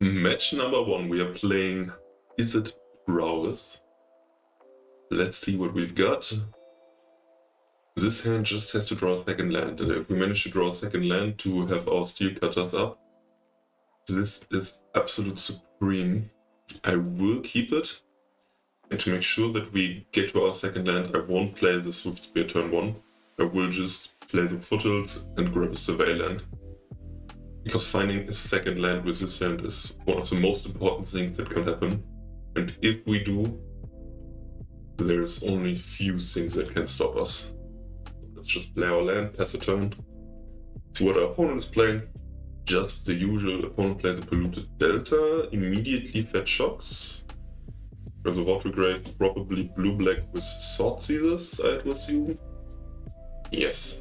Match number 1, we are playing Izzet Prowess. Let's see what we've got. This hand just has to draw a second land, and if we manage to draw a second land to have our Steelcutters up, this is absolute supreme. I will keep it, and to make sure that we get to our second land, I won't play the Swift Spear turn 1. I will just play the Foothills and grab a Survey land. Because finding a second land with this hand is one of the most important things that can happen. And if we do, there's only few things that can stop us. Let's just play our land, pass a turn. See what our opponent is playing. Just the usual, opponent plays a Polluted Delta, immediately fetch shocks. Grab the Water Grave, probably blue-black with Sword Sealers, I'd assume. Yes.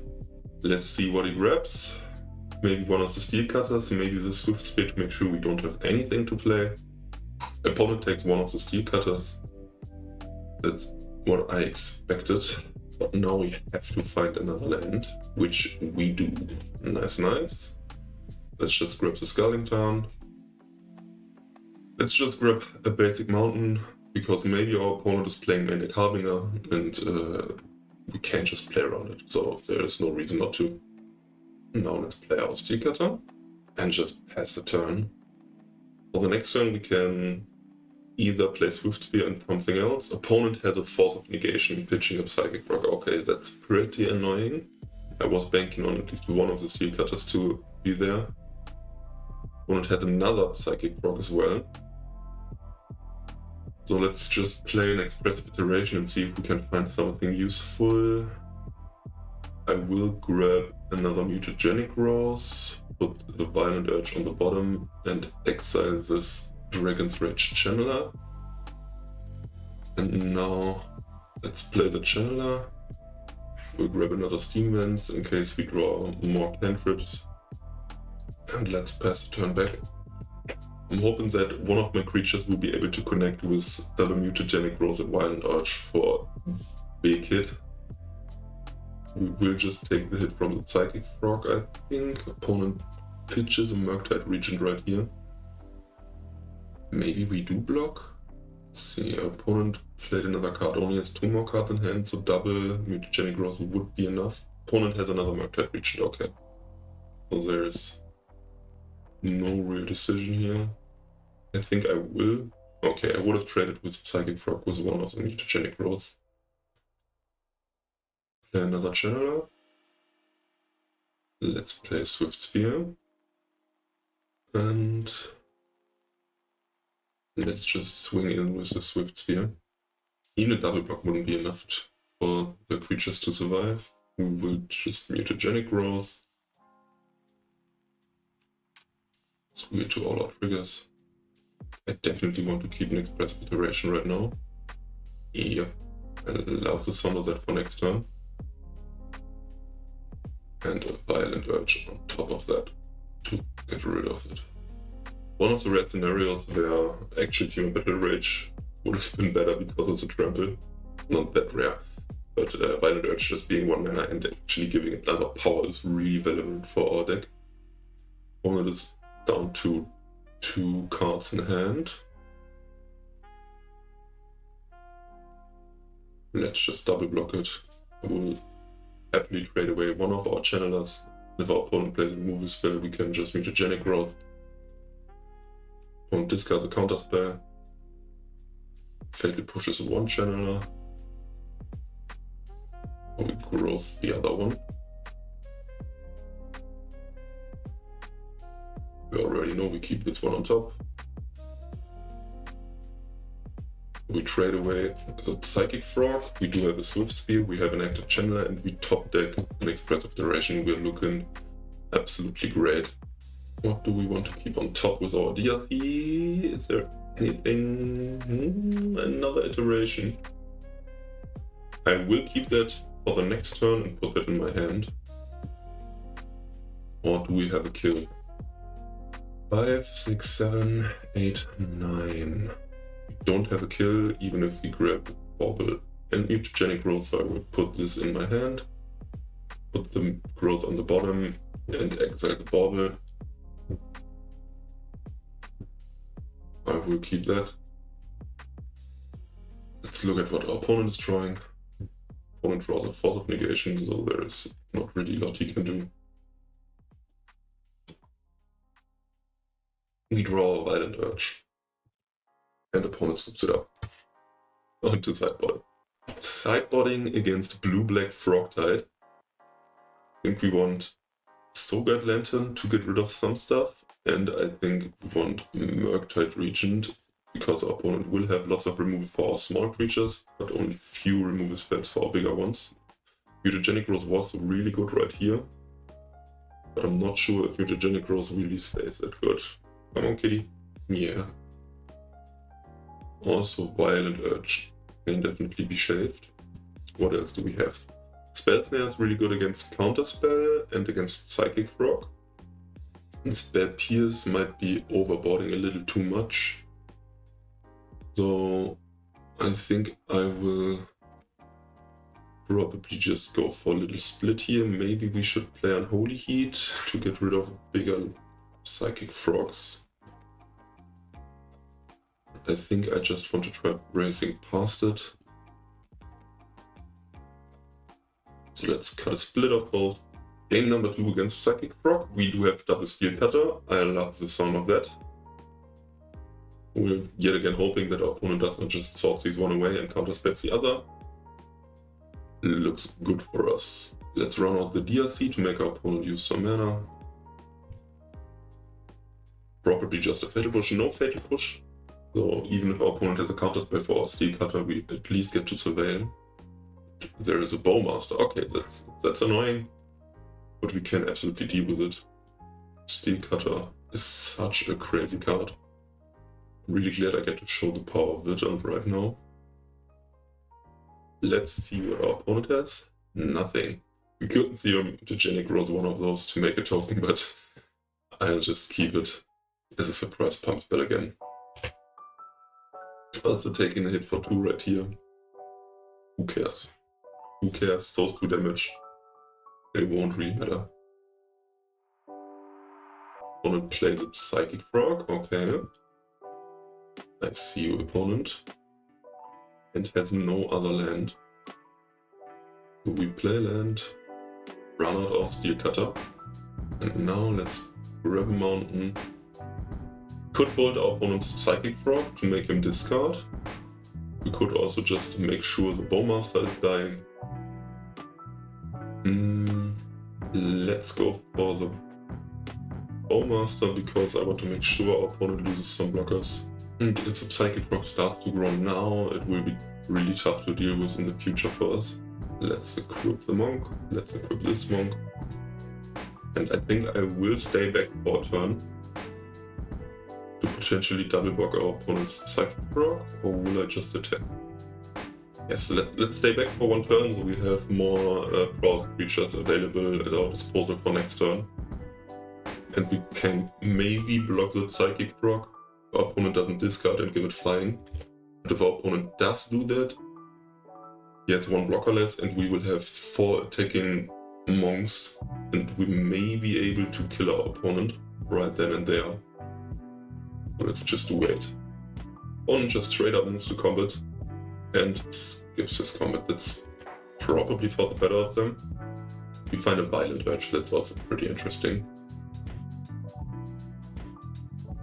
Let's see what he grabs. Maybe one of the Steelcutters, maybe the Swift Spear to make sure we don't have anything to play. Opponent takes one of the Steelcutters. That's what I expected. But now we have to find another land, which we do. Nice, nice. Let's just grab the Scalding Tarn. Let's just grab a basic mountain, because maybe our opponent is playing main deck Harbinger, and we can't just play around it. So there is no reason not to. Now let's play our Steelcutter and just pass the turn. For the next turn we can either play Swift Spear and something else. Opponent has a Force of Negation, pitching up Psychic Rock. Okay, that's pretty annoying. I was banking on at least one of the Steelcutters to be there. Opponent has another Psychic Rock as well. So let's just play an Expressive Iteration and see if we can find something useful. I will grab another Mutagenic Rose, put the Violent Urge on the bottom, and exile this Dragon's Rage Channeler. And now let's play the Channeler. We'll grab another Steam Vents in case we draw more cantrips. And let's pass the turn back. I'm hoping that one of my creatures will be able to connect with double Mutagenic Rose and Violent Urge for big hit. We will just take the hit from the Psychic Frog, I think. Opponent pitches a Murktide Regent right here. Maybe we do block? Let's see, our opponent played another card, only has 2 more cards in hand, so double Mutagenic Rose would be enough. Opponent has another Murktide Regent, okay. So there's no real decision here. I think I will. Okay, I would have traded with Psychic Frog with one of the Mutagenic Rose. Play another Channeler. Let's play Swift Spear. And let's just swing in with the Swift Spear. Even a double block wouldn't be enough for the creatures to survive. We will just Mutagenic Growth. Swing it to all our triggers. I definitely want to keep an Expressive Iteration right now. Yep. I love the sound of that for next turn. And a Violent Urge on top of that to get rid of it. One of the rare scenarios where actual Human Battle Rage would have been better because of the trample. Not that rare, but Violent Urge just being 1 mana and actually giving it another power is really relevant for our deck. Opponent is down to 2 cards in hand. Let's just double block it. We'll happily trade away one of our channelers. If our opponent plays a removal spell, we can just Mutagenic Growth. Opponent discards a counter spell. Fatal pushes 1 channeler. Or we growth the other one. We already know we keep this one on top. We trade away the Psychic Frog, we do have a Swift Spear, we have an active Channeler, and we top deck an Expressive Iteration. We're looking absolutely great. What do we want to keep on top with our DRC? Is there anything? Another iteration. I will keep that for the next turn and put that in my hand. Or do we have a kill? 5, 6, 7, 8, 9. We don't have a kill, even if we grab Bauble and Mutagenic Growth, so I will put this in my hand. Put the growth on the bottom and exile the Bauble. will keep that. Let's look at what our opponent is drawing. Opponent draws a Force of Negation, so there is not really a lot he can do. We draw a Violent Urge. And opponent slips it up onto sideboard. Sideboarding against blue-black Frogtide. I think we want Sogard Lantern to get rid of some stuff, and I think we want Murktide Regent, because our opponent will have lots of removal for our small creatures, but only few removal spells for our bigger ones. Mutagenic Rose was really good right here, but I'm not sure if Mutagenic Rose really stays that good. Come on, kitty. Yeah. Also, Violent Urge can definitely be shaved. What else do we have? Spell Snare is really good against Counterspell and against Psychic Frog. And Spell Pierce might be overboarding a little too much. So I think I will probably just go for a little split here. Maybe we should play Unholy Heat to get rid of bigger Psychic Frogs. I think I just want to try racing past it. So let's cut a split of both. Game number 2 against Psychic Frog. We do have double Steelcutter. I love the sound of that. We're yet again hoping that our opponent does not just sort these one away and counterspells the other. Looks good for us. Let's run out the DRC to make our opponent use some mana. Probably just a Fatal Push, no Fatal Push. So even if our opponent has a counterspell for our Steelcutter, we at least get to Surveil. There is a Bowmaster. Okay, that's annoying, but we can absolutely deal with it. Steelcutter is such a crazy card. I'm really glad I get to show the power of Vigilance right now. Let's see what our opponent has. Nothing. We couldn't see him Mutagenic Rose one of those to make a token, but I'll just keep it as a surprise pump spell again. Also taking a hit for 2 right here. Who cares? Who cares? Those 2 damage. They won't really matter. Opponent plays a Psychic Frog, okay. I see you, opponent. And has no other land. So we play land, run out our Steelcutter. And now let's grab a mountain. Could bolt our opponent's Psychic Frog to make him discard. We could also just make sure the Bowmaster is dying. Let's go for the Bowmaster because I want to make sure our opponent loses some blockers. And if the Psychic Frog starts to grow now, it will be really tough to deal with in the future for us. Let's equip the Monk. Let's equip this Monk. And I think I will stay back for a turn to potentially double block our opponent's Psychic Frog, or will I just attack? Yes, let's stay back for 1 turn so we have more Prowess creatures available at our disposal for next turn. And we can maybe block the Psychic Frog. Our opponent doesn't discard and give it flying. But if our opponent does do that, he has 1 blocker less and we will have 4 attacking monks and we may be able to kill our opponent right then and there. So let's just wait. Opponent just straight up moves to combat and skips his combat. That's probably for the better of them. We find a Violent Urge, that's also pretty interesting.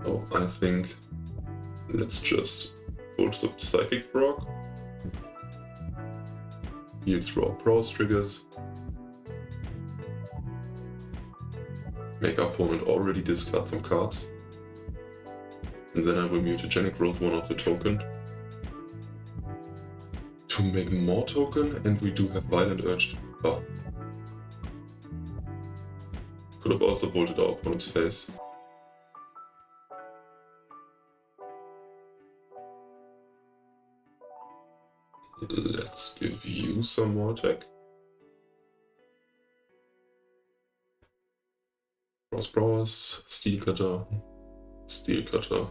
So I think let's just go to the Psychic Frog. Heals through our Prowess triggers. Make our opponent already discard some cards. And then I will Mutagenic Rose one of the token. To make more token, and we do have Violent Urge to buff. Could have also bolted our opponent's face. Let's give you some more attack. Cross Prowess, Steelcutter, Steelcutter.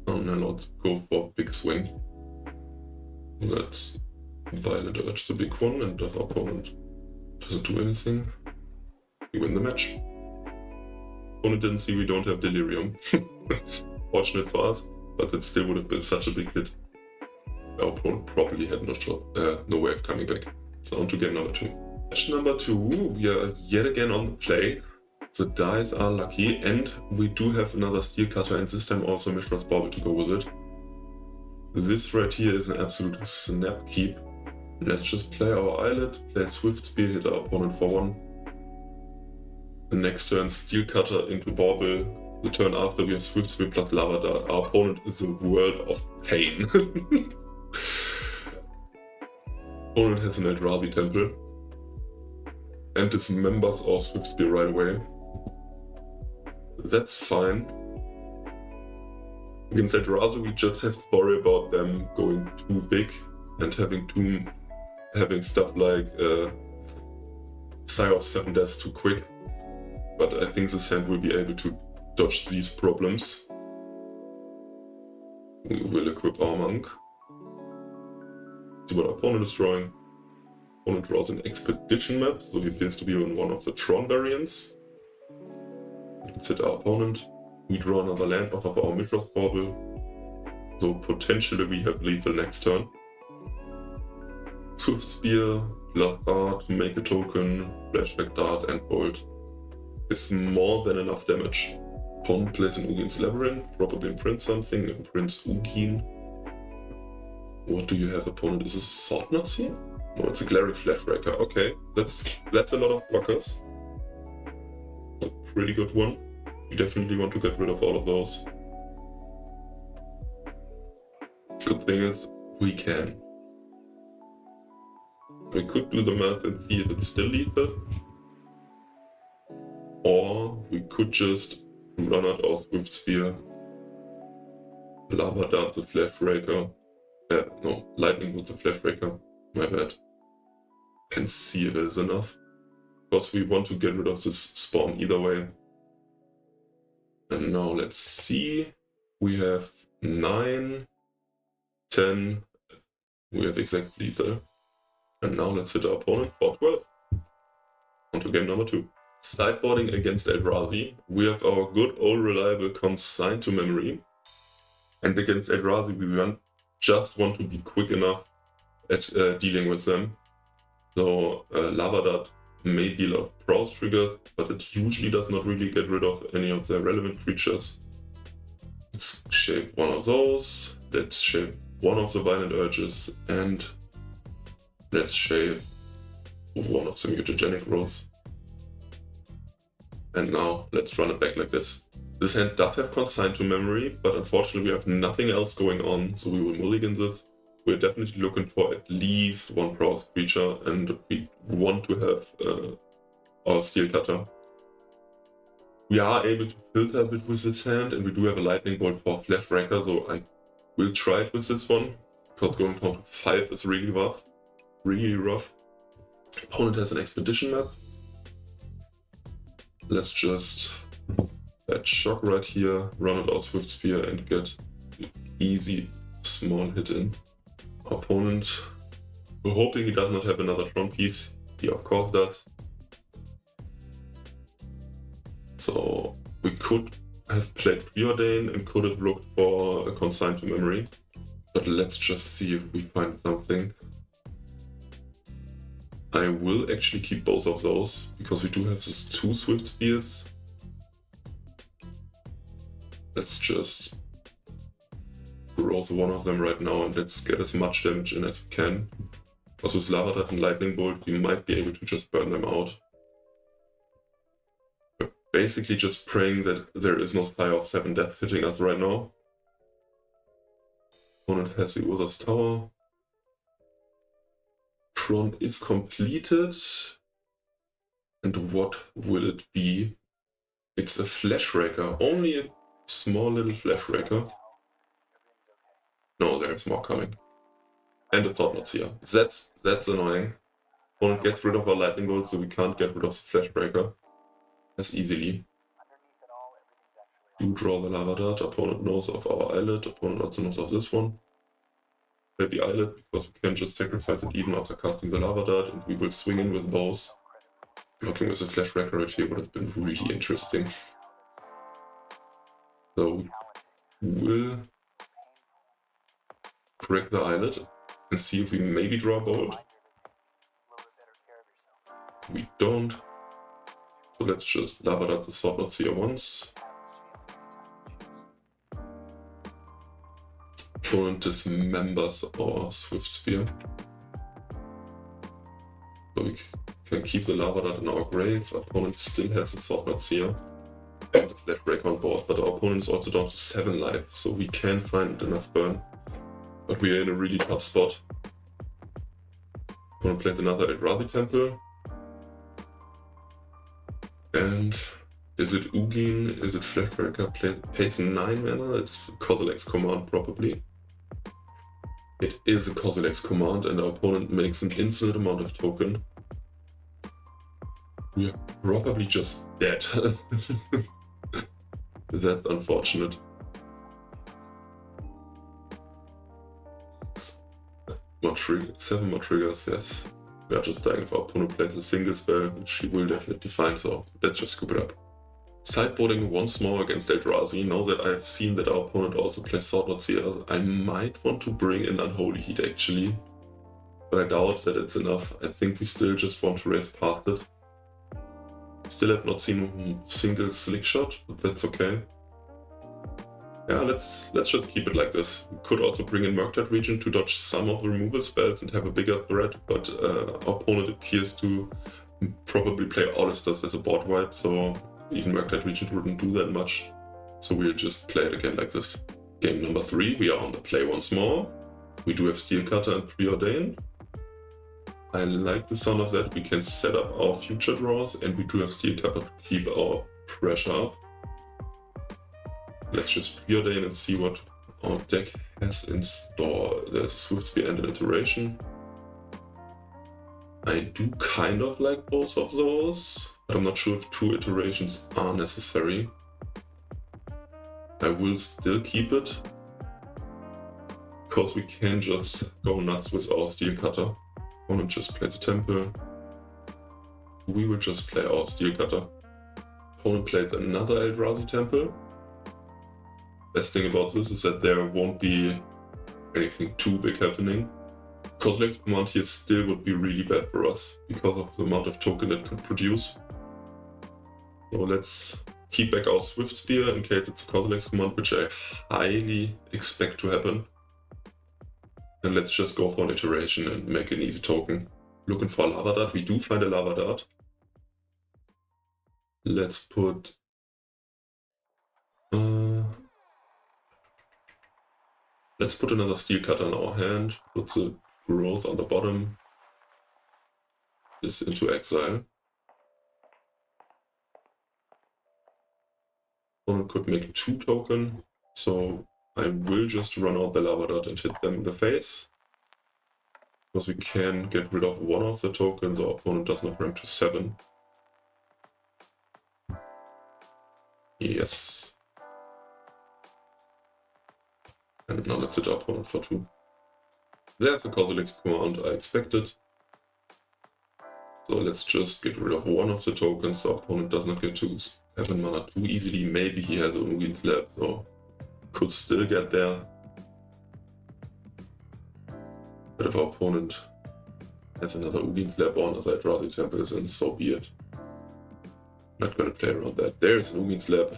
Oh no, let's go for big swing. Let's Violent Urge the big one, and if our opponent doesn't do anything, we win the match. opponent didn't see we don't have Delirium. Fortunate for us, but it still would have been such a big hit. Our opponent probably had no way of coming back. So on to game number 2. Match number 2, we are yet again on the play. The dice are lucky, and we do have another Steelcutter, and this time also Mishra's Bauble to go with it. This right here is an absolute snap keep. Let's just play our Islet, play Swift Spear, hit our opponent for 1. The next turn, Steelcutter into Bauble. The turn after, we have Swift Spear plus Lava Dart. Our opponent is a world of pain. Opponent has an Eldrazi Temple and dismembers our Swift Spear right away. That's fine. Against Eldrazi, we just have to worry about them going too big and having stuff like Sire of 7 Deaths too quick. But I think this hand will be able to dodge these problems. We will equip our Monk. See what our opponent is drawing. Opponent draws an Expedition map, so he appears to be on one of the Tron variants. Let's hit our opponent. We draw another land off of our Mishra's Bauble, so potentially we have lethal next turn. Swift Spear, plus Dart, make a token, Flashback Dart and Bolt is more than enough damage. Opponent plays an Ugin's Labyrinth, probably imprint something, imprints Ugin. What do you have, opponent? Is this a Sword Nuts here? No, it's a Glary Flashbreaker. Okay, that's a lot of blockers. It's a pretty good one. You definitely want to get rid of all of those. Good thing is, we can. We could do the math and see if it's still lethal. Or we could just run out our Swift Spear, Lava Dart the Flashbreaker. No, Lightning with the Flashbreaker. My bad. And see if it is enough. Because we want to get rid of this spawn either way. And now let's see. We have 9, 10. We have exact lethal. And now let's hit our opponent for 12. On to game number 2. Sideboarding against Eldrazi. We have our good old reliable Consign to Memory. And against Eldrazi we just want to be quick enough at dealing with them. So Lava Dart may be a lot of browse triggers, but it usually does not really get rid of any of their relevant creatures. Let's shape one of those. Let's shape one of the Violent Urges, and let's shape one of the Mutagenic Growths. And now let's run it back like this. This hand does have Consign to Memory, but unfortunately we have nothing else going on, so we will mulligan this. We're definitely looking for at least one browse creature, and we want to have our Steelcutter. We are able to filter a bit with this hand, and we do have a Lightning Bolt for Flashbreaker, so I will try it with this one, because going down to 5 is really rough. Really rough. Opponent has an Expedition map. Let's just add Shock right here, run it out Swift Spear, and get an easy small hit in. Opponent, we're hoping he does not have another Tron piece. He of course does. So we could have played Preordain and could have looked for a Consign to Memory. But let's just see if we find something. I will actually keep both of those, because we do have these 2 Swift Spears. Let's just growth one of them right now, and let's get as much damage in as we can. Because with Lava Dart and Lightning Bolt, we might be able to just burn them out. We're basically just praying that there is no Sire of 7 Deaths hitting us right now. Opponent has the Urza's Tower. Tron is completed. And what will it be? It's a Flashbreaker. Only a small little Flashbreaker. No, there's more coming. And a Thought Knots here. That's annoying. Opponent gets rid of our Lightning Bolt, so we can't get rid of the Flashbreaker as easily. You draw the Lava Dart, opponent knows of our Islet, opponent also knows of this one. Play the Islet, because we can just sacrifice it even after casting the Lava Dart, and we will swing in with bows. Blocking with a Flashbreaker right here would have been really interesting. So we'll crack the islet and see if we maybe draw a bolt. We don't. So let's just lava that the sword not here once. Opponent dismembers our Swift Spear. So we can keep the lava dart in our grave. Opponent still has the sword knots here and the flash break on board, but our opponent is also down to 7 life, so we can find enough burn. But we are in a really tough spot. Opponent plays another Eldrazi Temple. And is it Ugin? Is it Flashbreaker? Pays 9 mana? It's Kozilek's command probably. It is a Kozilek's command and our opponent makes an infinite amount of token. We are probably just dead. That's unfortunate. 7 more triggers, yes. We are just dying if our opponent plays a single spell, which he will definitely find, so let's just scoop it up. Sideboarding once more against Eldrazi. Now that I've seen that our opponent also plays Sword Knots here, I might want to bring in Unholy Heat actually. But I doubt that it's enough. I think we still just want to race past it. Still have not seen a single slick shot, but that's okay. Yeah, let's just keep it like this. We could also bring in Murktide Region to dodge some of the removal spells and have a bigger threat, but our opponent appears to probably play Aulisters as a board wipe, so even Murktide Region wouldn't do that much. So we'll just play it again like this. Game number 3, we are on the play once more. We do have Steelcutter and Preordain. I like the sound of that. We can set up our future draws and we do have Steelcutter to keep our pressure up. Let's just Preordain and see what our deck has in store. There's a Swift Spear and an Iteration. I do kind of like both of those, but I'm not sure if 2 iterations are necessary. I will still keep it, because we can just go nuts with our Steelcutter. Opponent just plays a Temple. We will just play our Steelcutter. Opponent plays another Eldrazi Temple. Best thing about this is that there won't be anything too big happening. Kozilek's command here still would be really bad for us because of the amount of token it could produce. So let's keep back our Swift Spear in case it's a Kozilek's command, which I highly expect to happen. And let's just go for an iteration and make an easy token. Looking for a lava dart. We do find a lava dart. Let's put another Steelcutter in our hand. Put the growth on the bottom. This into exile. Opponent could make 2 token, so I will just run out the lava dart and hit them in the face. Because we can get rid of 1 of the tokens, our opponent does not ramp to 7. Yes. And now let's hit our opponent for 2. There's a Kozilek's command I expected. So let's just get rid of 1 of the tokens so our opponent does not get to 7 mana too easily. Maybe he has a Ugin Slab, so could still get there. But if our opponent has another Ugin Slab or another Eldrazi Temple, then so be it. Not gonna play around that. There's an Ugin Slab.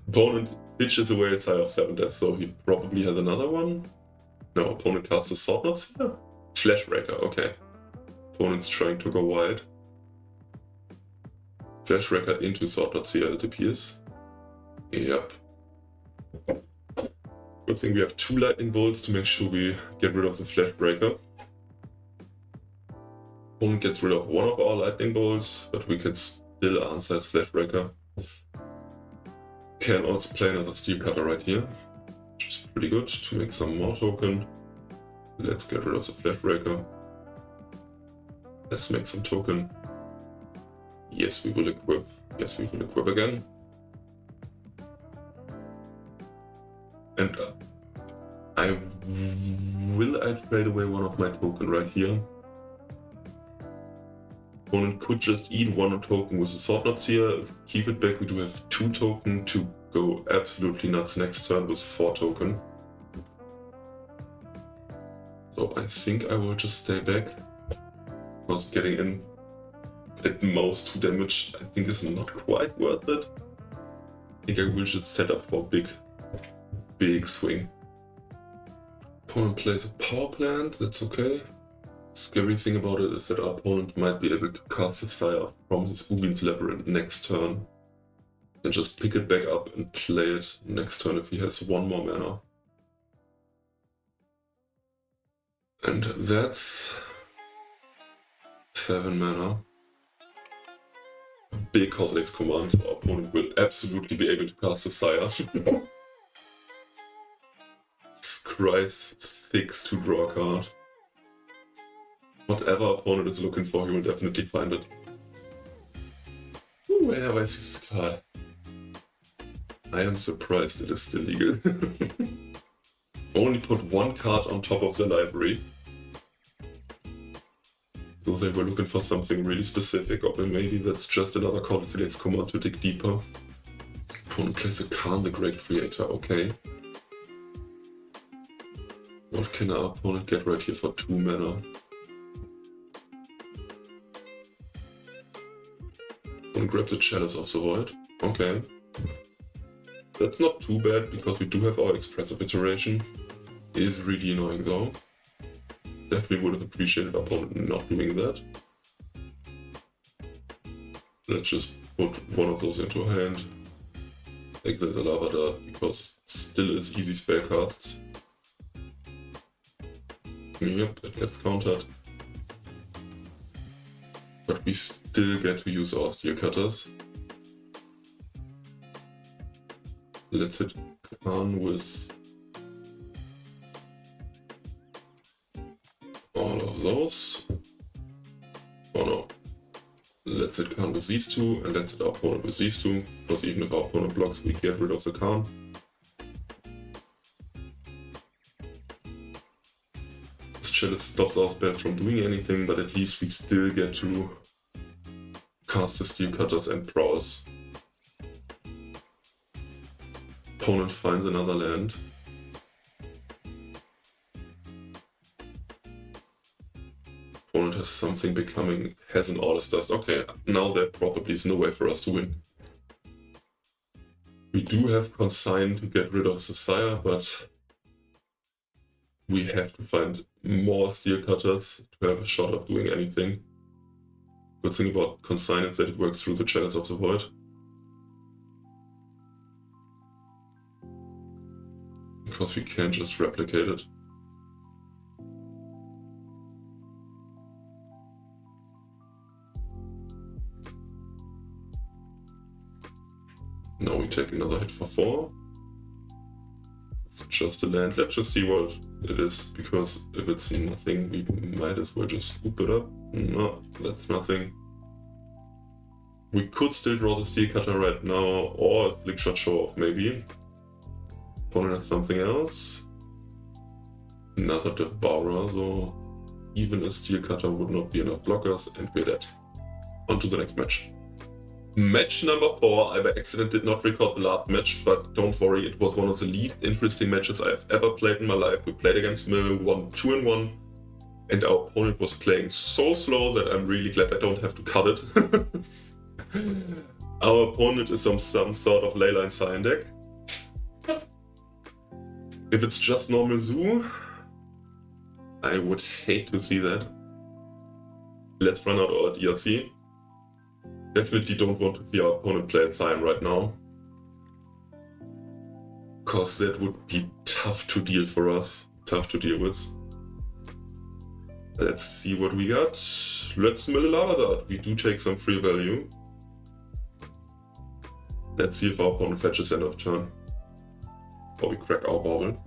Opponent pitches away a Sire of 7 Deaths, so he probably has another one. No, opponent casts a Sword Knots here. Flashbreaker, okay. Opponent's trying to go wide. Flashbreaker into Sword Knots here, it appears. Yep. Good thing we have 2 lightning bolts to make sure we get rid of the Flashbreaker. Opponent gets rid of 1 of our lightning bolts, but we can still answer his Flashbreaker. Can also play another Steelcutter right here, which is pretty good to make some more token. Let's get rid of the Flashbreaker. Let's make some token. Yes, we will equip. Yes, we will equip again. And I trade away 1 of my token right here? Opponent could just eat 1 token with the Sword Knots here. Keep it back, we do have 2 token to go absolutely nuts next turn with 4 token. So I think I will just stay back. Because getting in at most 2 damage I think is not quite worth it. I think I will just set up for a big swing. Opponent plays a power plant, that's okay. Scary thing about it is that our opponent might be able to cast a Sire from his Ubin's Labyrinth next turn. And just pick it back up and play it next turn if he has 1 more mana. And that's 7 mana. A big Coslex command, so our opponent will absolutely be able to cast a Sire. Christ, 6 to draw a card. Whatever opponent is looking for, he will definitely find it. Ooh, where have I seen this card? I am surprised it is still legal. Only put 1 card on top of the library. So they were looking for something really specific, or maybe that's just another card that selects command to dig deeper. Opponent plays a Khan the Great Creator, okay. What can our opponent get right here for 2 mana? And grab the Chalice of the Void. Okay. That's not too bad, because we do have our Expressive Iteration. It is really annoying though. Definitely would have appreciated our opponent not doing that. Let's just put 1 of those into hand. Exile the Lava Dart, because it still is easy spellcasts. Yep, it gets countered. But we still get to use our Steelcutters. Let's hit Khan with all of those. Oh no. Let's hit Khan with these 2, and let's hit our opponent with these 2, because even if our opponent blocks, we get rid of the Khan. Chalice stops our spells from doing anything, but at least we still get to cast the Steelcutters and Prowess. Opponent finds another land. Opponent has something becoming, has an Auror's Dust. Okay, now there probably is no way for us to win. We do have Consign to get rid of the Sire, but we have to find more Steelcutters to have a shot of doing anything. Good thing about Consign is that it works through the Chalice of the Void. Because we can't just replicate it. Now we take another hit for 4. Just a land. Let's just see what it is, because if it's nothing, we might as well just scoop it up. No, that's nothing. We could still draw the Steelcutter right now, or a Flickshot Show Off maybe. Opponent has something else. Another Devourer, so even a Steelcutter would not be enough blockers, and we're dead. On to the next match. Match number 4, I by accident did not record the last match, but don't worry, it was one of the least interesting matches I have ever played in my life. We played against Mill, won 2-1, and our opponent was playing so slow that I'm really glad I don't have to cut it. Our opponent is on some sort of Leyline Scion deck. If it's just normal Zoo, I would hate to see that. Let's run out our DLC. Definitely don't want to see our opponent play Scion right now. Cause that would be tough to deal for us. Tough to deal with. Let's see what we got. Let's mill a Lava Dart. We do take some free value. Let's see if our opponent fetches end of turn. Or we crack our bauble.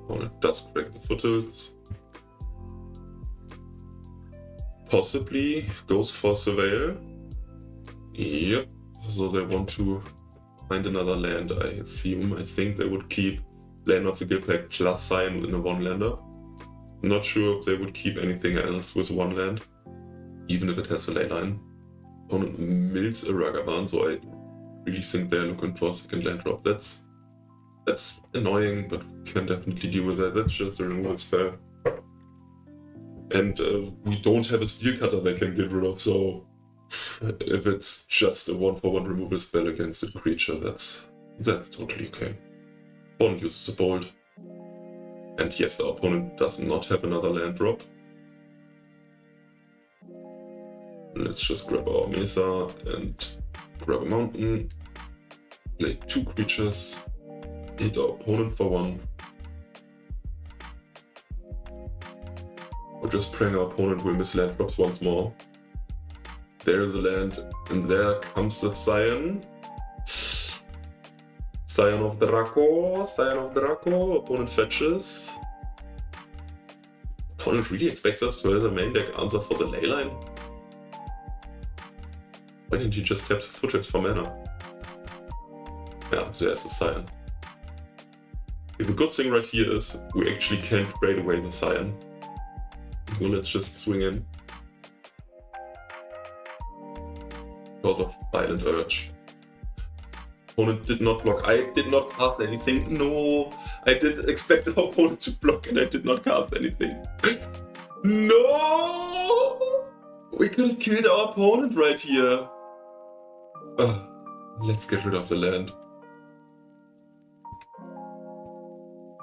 Opponent does crack the Foothills. Possibly goes for Surveil. Yep, so they want to find another land, I assume. I think they would keep Land of the Guildpact plus Scion in a 1-lander. Not sure if they would keep anything else with 1 land. even if it has a leyline. Opponent mills a Ragavan, so I really think they're looking for a second land drop. That's annoying, but we can definitely deal with that. That's just a removal spell. And we don't have a Steelcutter they can get rid of, so if it's just a 1/1 removal spell against a creature, that's totally okay. Opponent uses a bolt. And yes, our opponent does not have another land drop. Let's just grab our Mesa and grab a mountain. Play 2 creatures. Hit our opponent for 1. Or just praying our opponent will miss land drops once more. There is a land, and there comes the Scion. Scion of Draco, Scion of Draco. Opponent fetches. Opponent really expects us to have a main deck answer for the leyline. Why didn't you just tap the footage for mana? Yeah, there's the Scion. The good thing right here is we actually can't trade away the Scion. So let's just swing in. Because of Violent Urge. Opponent did not block. I did not cast anything. No! I did expect our opponent to block and I did not cast anything. No! We could have killed our opponent right here. Let's get rid of the land.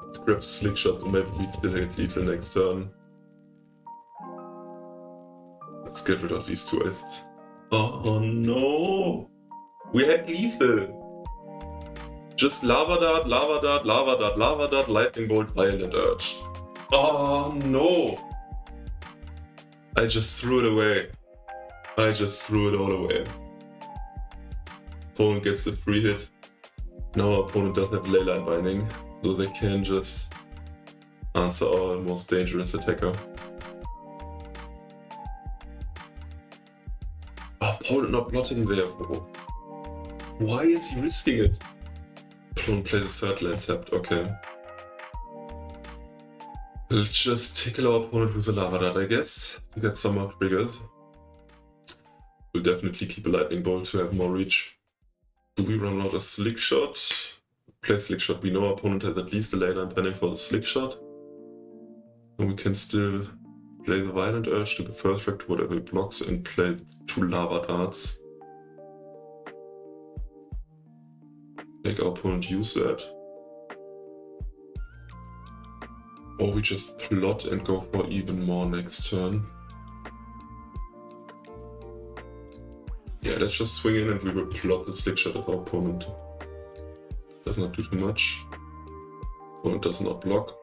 Let's grab the slick shot and maybe we still at least the next turn. Let's get rid of these 2 assets. Oh no! We had lethal! Just lava dart, lava dart, lava dart, lava dart, lightning bolt, violent urge. Oh no! I just threw it away. I just threw it all away. Opponent gets the free hit. Now our opponent does have leyline binding, so they can just answer our most dangerous attacker. Oh, opponent not blotting there. Why is he risking it? Opponent plays a 3rd land tapped, okay. Let's just tickle our opponent with a lava dart, I guess, to get some more triggers. We'll definitely keep a lightning bolt to have more reach. Do we run out a slick shot? Play slick shot. We know our opponent has at least a leyline pending for the slick shot. And we can still play the violent urge to the first track to whatever it blocks and play 2 lava darts. Make our opponent use that. Or we just plot and go for even more next turn. Yeah, let's just swing in and we will plot the slick shot of our opponent. Does not do too much. Opponent does not block.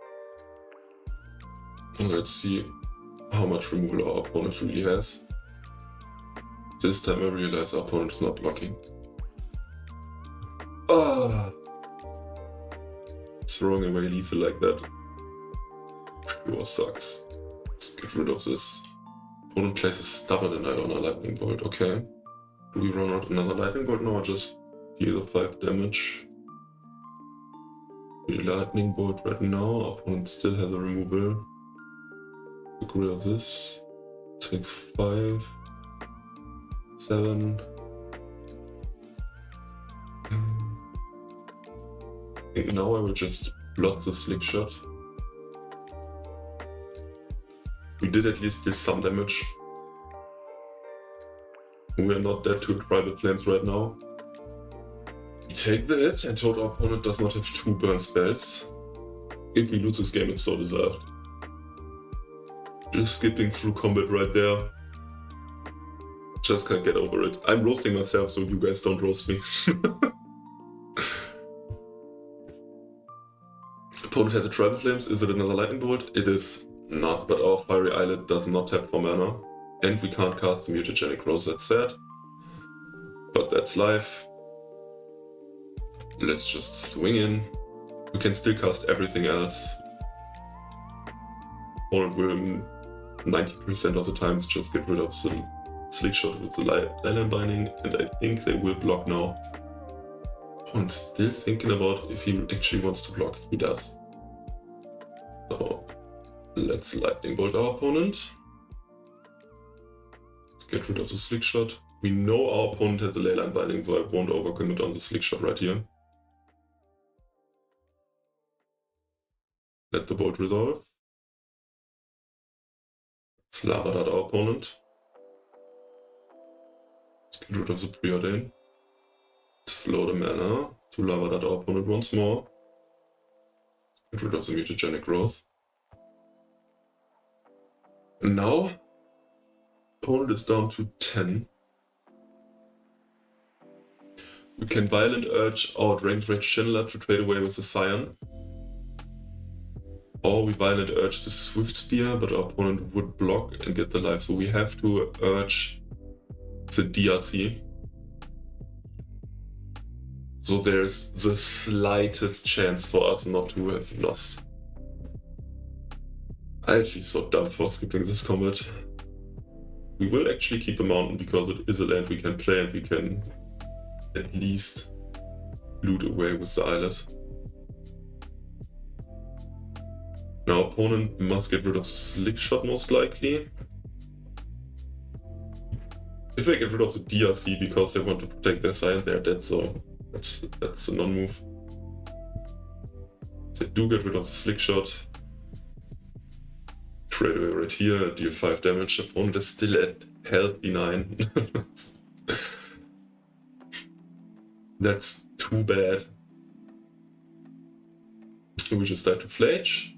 And let's see how much removal our opponent really has. This time I realize our opponent is not blocking. Throwing away lethal like that sure sucks. Let's get rid of this. Opponent places stubborn and I don't know lightning bolt. Okay. Do we run out another lightning bolt? No, just deal the 5 damage. The lightning bolt right now. Our opponent still has a removal. Get rid of this. Takes 5, 7. I think now I will just blot the slick shot. We did at least deal some damage. We are not dead to Tribal Flames right now. We take the hit and told our opponent does not have 2 burn spells. If we lose this game, it's so deserved. Just skipping through combat right there. Just can't get over it. I'm roasting myself, so you guys don't roast me. Opponent has a Tribal Flames. Is it another Lightning Bolt? It is not, but our Fiery Islet does not tap for mana. And we can't cast the Mutagenic Rose, that's sad. But that's life. Let's just swing in. We can still cast everything else. Opponent will 90% of the times just get rid of the Slick Shot with the Leyline Binding, and I think they will block now. Opponent still thinking about if he actually wants to block. He does. So let's Lightning Bolt our opponent. get rid of the Slickshot. We know our opponent has a leyline binding, so I won't overcommit on the Slickshot right here. Let the board resolve. Let's lava that our opponent. Let's get rid of the Preordain. Let's flow the mana to lava that our opponent once more. Get rid of the mutagenic growth. And now, opponent is down to 10. We can Violent Urge our Dragon's Rage Chandler to trade away with the Scion. Or we Violent Urge the Swift Spear, but our opponent would block and get the life. So we have to urge the DRC. So there's the slightest chance for us not to have lost. I feel so dumb for skipping this combat. We will actually keep a mountain because it is a land we can play and we can at least loot away with the islet. Now opponent must get rid of the Slickshot most likely. If they get rid of the DRC because they want to protect their side, they're dead, so that's a non-move. They do get rid of the Slickshot. Trade away right here, deal 5 damage. Opponent is still at healthy 9. That's too bad. We just died to Flage.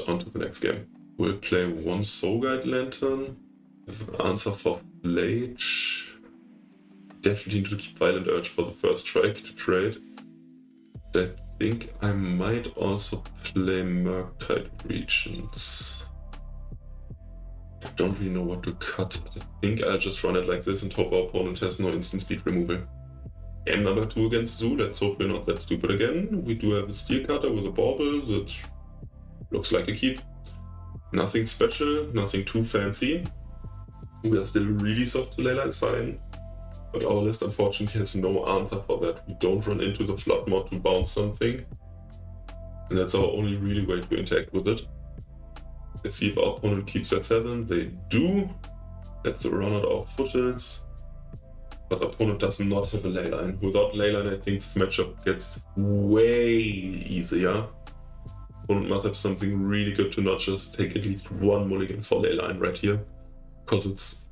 On to the next game. We'll play one Soul Guide Lantern. Have an answer for Flage. Definitely need to keep Violent Urge for the first strike to trade. I think I might also play Murktide Regions. I don't really know what to cut. I think I'll just run it like this and hope our opponent has no instant speed removal. Game number 2 against Zoo. Let's hope we're not that stupid again. We do have a Steelcutter with a bauble that looks like a keep. Nothing special, nothing too fancy. We are still really soft to Leyline Sign, but our list unfortunately has no answer for that. We don't run into the Flood mod to bounce something, and that's our only really way to interact with it. Let's see if our opponent keeps at 7. They do. That's the run out of Foothills. But our opponent does not have a leyline. Without leyline, I think this matchup gets way easier. Opponent must have something really good to not just take at least one mulligan for leyline right here, because it's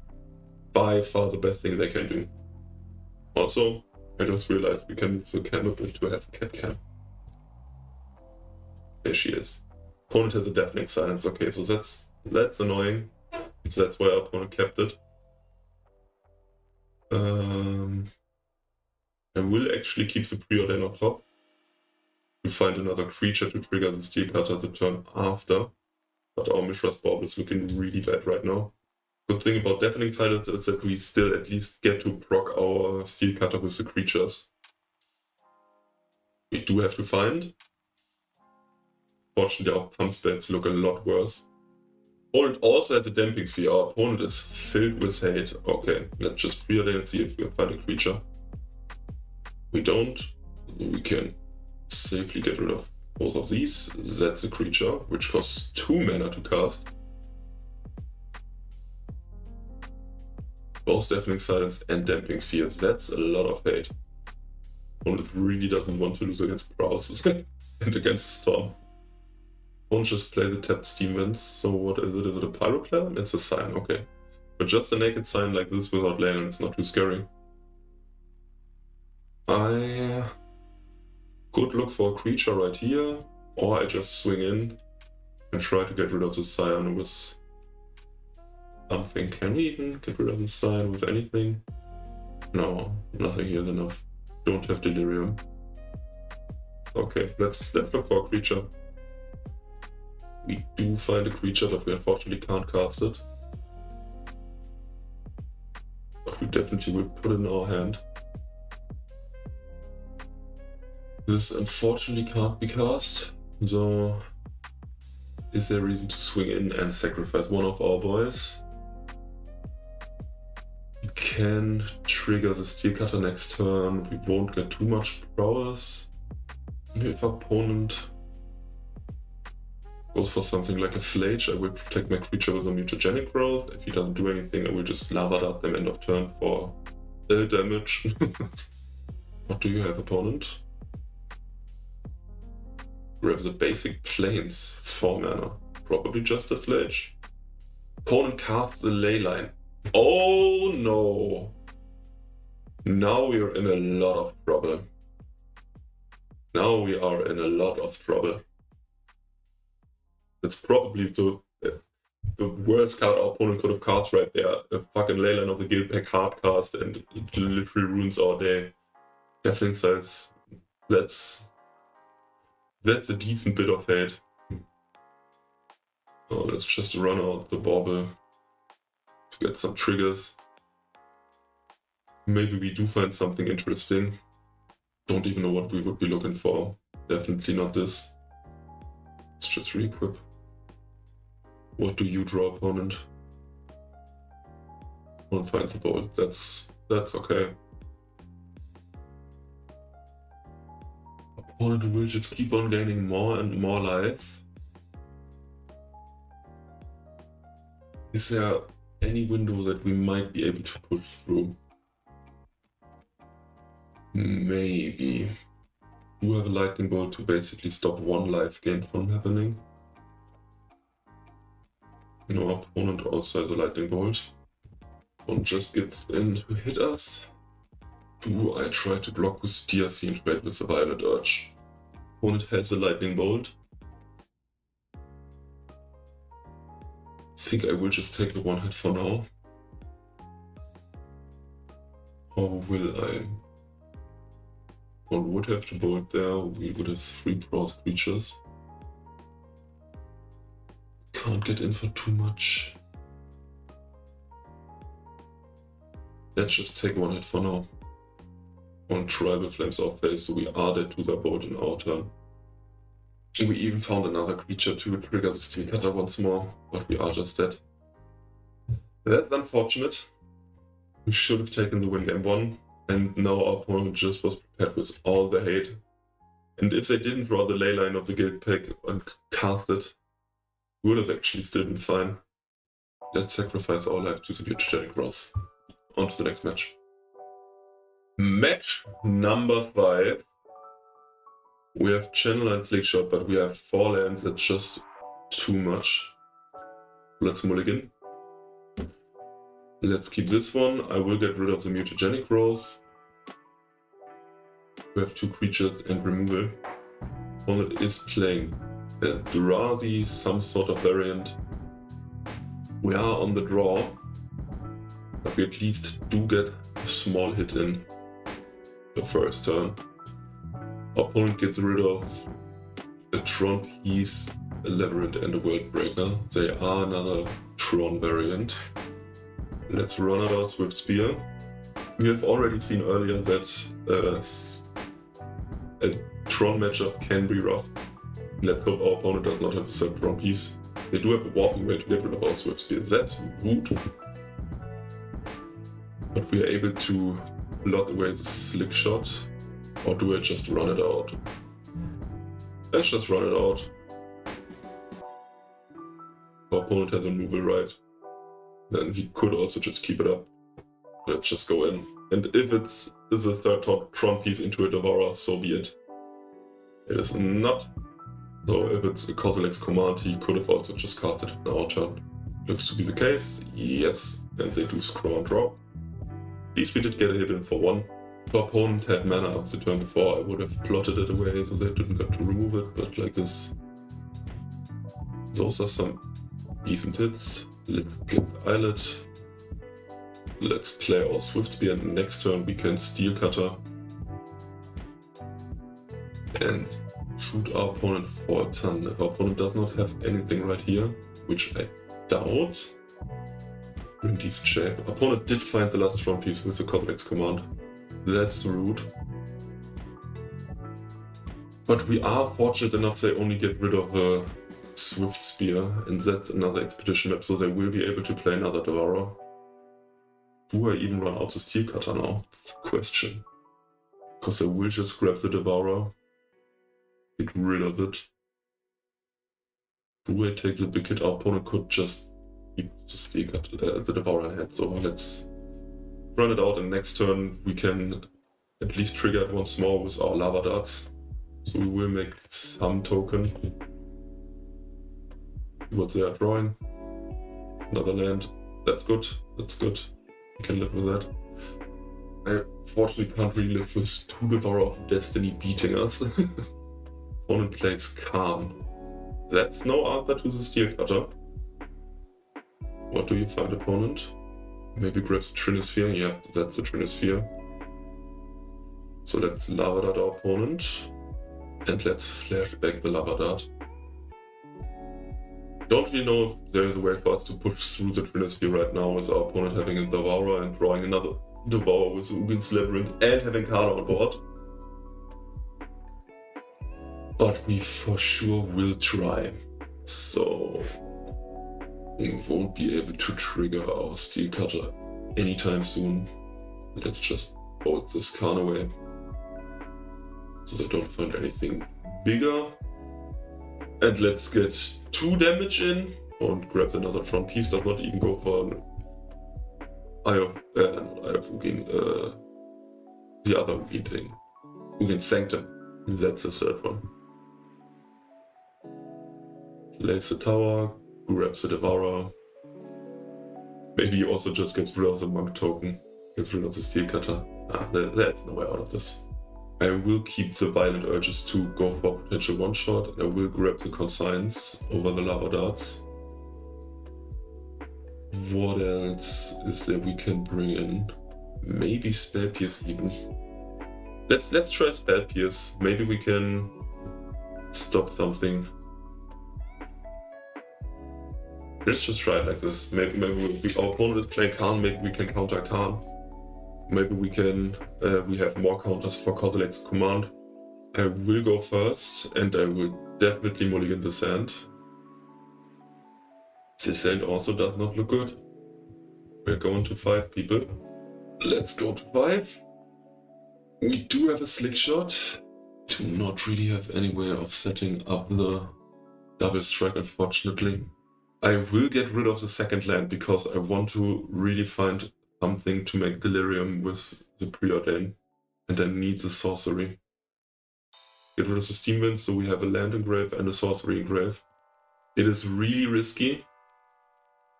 by far the best thing they can do. Also, I just realized we can move the Camel to have a cat cam. There she is. Opponent has a Deafening Silence. Okay, so that's annoying. So that's why our opponent kept it. I will actually keep the Preordain on top to find another creature to trigger the Steelcutter the turn after. But our Mishra's Bauble is looking really bad right now. Good thing about Deafening Silence is that we still at least get to proc our Steelcutter with the creatures. We do have to find. Fortunately, our pump stats look a lot worse. Opponent also has a Damping Sphere. Our opponent is filled with hate. Okay, let's just Preordain and see if we can find a creature. We don't. We can safely get rid of both of these. That's a creature, which costs 2 mana to cast. Both Deafening Silence and Damping Sphere. That's a lot of hate. Opponent really doesn't want to lose against Prowess and against Storm. Won't just play the tapped Steam Vents. So what is it? Is it a Pyroclast? It's a sign, okay. But just a naked sign like this without leyline is not too scary. I could look for a creature right here, or I just swing in and try to get rid of the Scion with something. Can we even get rid of the Scion with anything? No, nothing here is enough. Don't have Delirium. Okay, let's look for a creature. We do find a creature, but we unfortunately can't cast it. But we definitely will put it in our hand. This unfortunately can't be cast, so is there a reason to swing in and sacrifice one of our boys? We can trigger the Steelcutter next turn. We won't get too much prowess. If opponent goes for something like a Flage. I will protect my creature with a mutagenic growth. If he doesn't do anything, I will just lava dart them end of turn for damage. What do you have, opponent? Grabs a basic plains, 4 mana. Probably just a Flage. Opponent casts a Leyline. Oh no! Now we are in a lot of trouble. Now we are in a lot of trouble. That's probably the worst card our opponent could have cast right there. A fucking Leyline of the Guild Pack hard cast and it literally ruins our day. Definitely says that's a decent bit of hate. Oh, let's just run out the bauble to get some triggers. Maybe we do find something interesting. Don't even know what we would be looking for. Definitely not this. Let's just re-equip. What do you draw, opponent? Don't find the bolt. That's okay. Opponent will just keep on gaining more and more life. Is there any window that we might be able to push through? Maybe. You have a lightning bolt to basically stop one life gain from happening. No, opponent also has a lightning bolt. One just gets in to hit us. Do I try to block with DRC and trade with the Violet Urge? Opponent has a lightning bolt. I think I will just take the one hit for now. Or will I? One would have to bolt there, we would have 3 Prowess creatures. Can't get in for too much. Let's just take one hit for now. One Tribal Flames our face, so we are dead to their bolt in our turn. We even found another creature to trigger the Steelcutter once more, but we are just dead. That's unfortunate. We should have taken the win game 1. And now our opponent just was prepared with all the hate. And if they didn't draw the Leyline of the Guild Pack and cast it, we would have actually still been fine. Let's sacrifice our life to the mutagenic growth. On to the next match. Match number 5. We have Channel and Slickshot, but we have 4 lands. That's just too much. Let's mulligan. Let's keep this one. I will get rid of the mutagenic growth. We have 2 creatures and removal. Opponent is playing Eldrazi, some sort of variant. We are on the draw, but we at least do get a small hit in the first turn. Opponent gets rid of a Tron piece, a Labyrinth, and a World Breaker. They are another Tron variant. Let's run out our Swift Spear. We have already seen earlier that a Tron matchup can be rough. Let's hope our opponent does not have a third Tron piece. They do have a warping way to get rid of our Swift Spear. That's rude. But we are able to lock away the Slick Shot. Or do I just run it out? Let's just run it out. Our opponent has a removal right. Then he could also just keep it up. Let's just go in. And if it's the third Tron piece into a Devourer, so be it. It is not. So if it's a Kozilek's command, he could have also just casted it in our turn. Looks to be the case. Yes. And they do scroll and draw. At least we did get a hit in for 1. The opponent had mana up the turn before. I would have plotted it away so they didn't get to remove it, but like this. Those are some decent hits. Let's get Islet. Let's play our Swift Spear, and next turn we can Steelcutter. And shoot our opponent for a ton. If our opponent does not have anything right here, which I doubt, we're in decent shape. Opponent did find the last Tron piece with the Kozilek's command. That's rude. But we are fortunate enough they only get rid of a Swift Spear, and that's another expedition map, so they will be able to play another Devourer. Do I even run out the Steelcutter now? That's a question. Because I will just grab the Devourer, get rid of it. Do I take the big hit? Our opponent could just keep the Steelcutter, the Devourer in hand. So let's run it out, and next turn we can at least trigger it once more with our lava darts. So we will make some token. What they are drawing. Another land. That's good. That's good. We can live with that. I fortunately can't really live with 2 Devourer of Destiny beating us. Opponent plays Calm. That's no answer to the Steelcutter. What do you find, opponent? Maybe grabs a Trinosphere. Yeah, that's a Trinosphere. So let's Lava Dart our opponent. And let's flash back the Lava Dart. Don't really know if there is a way for us to push through the Trinosphere right now with our opponent having a Devourer and drawing another Devourer with Ugin's Labyrinth and having Kana on board. But we for sure will try. So we won't be able to trigger our Steelcutter anytime soon. Let's just bolt this Kana away so they don't find anything bigger. And let's get 2 damage in. And grab another Tron piece, does not even go for an not Eye of Ugin, the other Ugin thing. Ugin Sanctum. That's the third one. Plays the tower, grabs the Devourer. Maybe he also just gets rid of the Monk token, gets rid of the Steelcutter. There's no way out of this. I will keep the Violent Urges to go for potential one-shot, and I will grab the Consigns over the Lava Darts. What else is there we can bring in? Maybe Spell Pierce even. Let's try Spell Pierce. Maybe we can stop something. Let's just try it like this. Maybe our opponent is playing Khan, maybe we can counter Khan. Maybe we can, we have more counters for Kozilek's command. I will go first, and I will definitely mulligan this hand. This hand also does not look good. We're going to 5 people. Let's go to 5. We do have a Slick Shot. Do not really have any way of setting up the double strike, unfortunately. I will get rid of the second land because I want to really find something to make Delirium with the Preordain, and I need the sorcery. Get rid of the Steam Wind, so we have a land engrave and a sorcery engrave. It is really risky,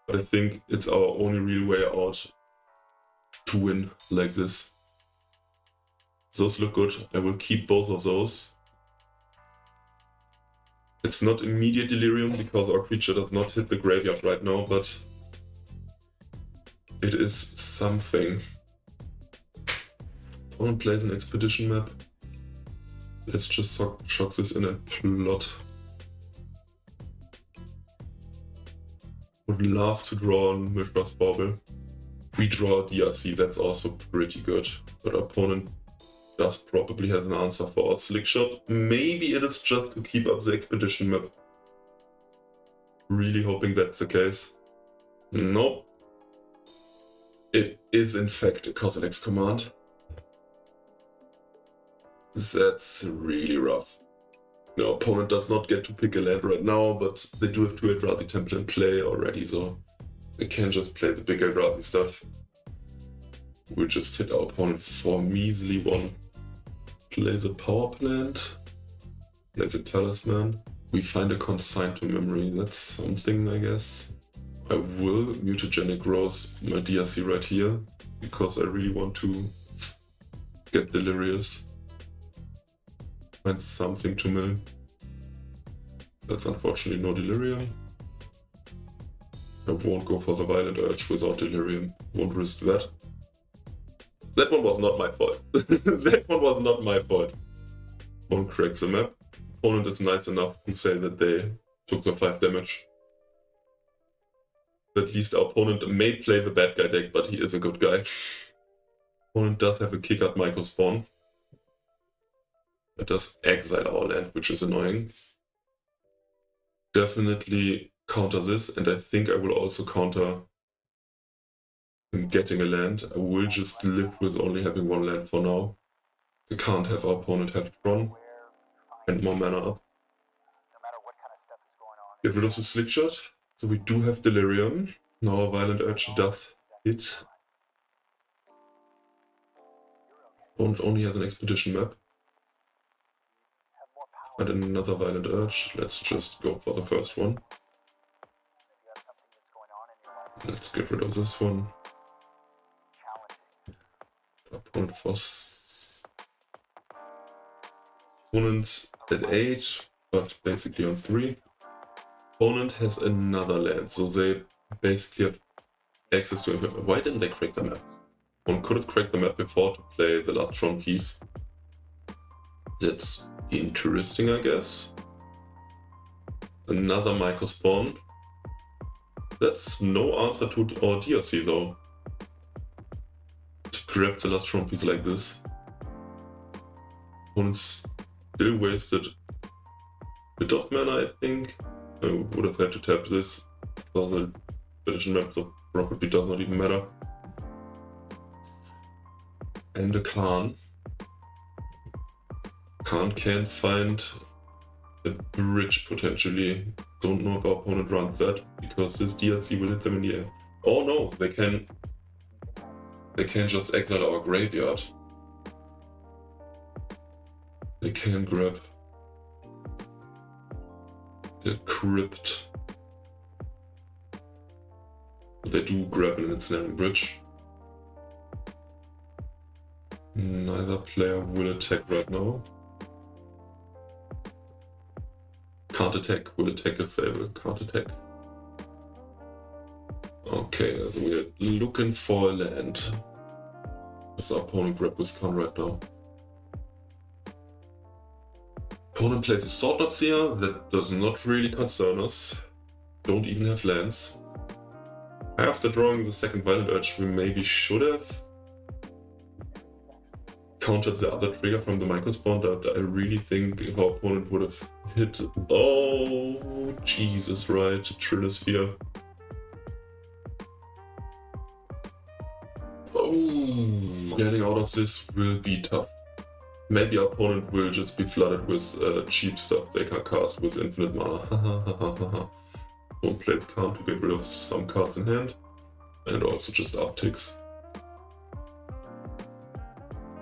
but I think it's our only real way out to win like this. Those look good. I will keep both of those. It's not immediate Delirium because our creature does not hit the graveyard right now, but it is something. Opponent plays an expedition map. Let's just shock this in and plot. Would love to draw on Mishra's Bauble. We draw DRC, that's also pretty good. But our opponent does probably has an answer for our Slick Shot. Maybe it is just to keep up the expedition map. Really hoping that's the case. Nope. It is in fact a Kozilek's command. That's really rough. No, opponent does not get to pick a land right now, but they do have 2 Eldrazi Temple in play already, so they can just play the big Eldrazi stuff. We'll just hit our opponent for measly 1. Plays a power plant. Plays a talisman. We find a consign to memory. That's something, I guess. I will Mutagenic Rose my DRC right here, because I really want to get Delirious. Find something to mill. That's unfortunately no Delirium. I won't go for the Violent Urge without Delirium. Won't risk that. That one was not my fault. That one was not my fault. Won't crack the map. Opponent is nice enough to say that they took the 5 damage. At least our opponent may play the bad guy deck, but he is a good guy. Opponent does have a kick at Micro Spawn. It does exile our land, which is annoying. Definitely counter this, and I think I will also counter him getting a land. I will just live with only having 1 land for now. We can't have our opponent have Tron and more mana up. Get rid of the Slick Shot. So we do have Delirium. Now our Violent Urge does hit. Opponent only has an Expedition map. And another Violent Urge. Let's just go for the first one. Let's get rid of this one. Opponent force. Opponent at 8, but basically on 3. Opponent has another land, so they basically have access to it. Why didn't they crack the map? One could have cracked the map before to play the last Tron piece. That's interesting, I guess. Another micro spawn. That's no answer to our DRC though. To grab the last Tron piece like this. Opponent still wasted a bit of mana, I think. I would have had to tap this. Because the Expedition map, so probably does not even matter. And a Khan. Khan can't find a bridge potentially. Don't know if our opponent runs that, because this DLC will hit them in the air. Oh no, they can just exile our graveyard. They can grab a crypt. They do grab an ensnaring bridge. Neither player will attack right now. Can't attack, will attack if they will. Can't attack. Okay, so we're looking for a land. As our opponent grab with Khan right now. Opponent plays a Sword Knot Seer, that does not really concern us. Don't even have lands. After drawing the second Violent Urge, we maybe should have countered the other trigger from the microspawn, that I really think if our opponent would have hit... Oh, Jesus, right, Trinosphere. Oh, getting out of this will be tough. Maybe our opponent will just be flooded with cheap stuff they can cast with infinite mana. Don't play the Khan to get rid of some cards in hand, and also just upticks.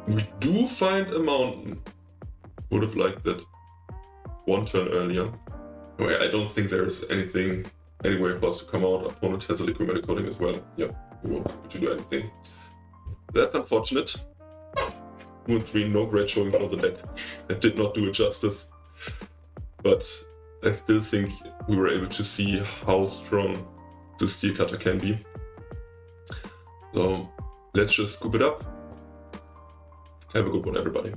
We do find a mountain. Would have liked that one turn earlier. Anyway, I don't think there's anything, any way for us to come out. Opponent has a liquid coding as well. Yeah, we won't be able to do anything. That's unfortunate. 2-3, no great showing for the deck. I did not do it justice. But I still think we were able to see how strong the Steelcutter can be. So let's just scoop it up. Have a good one, everybody.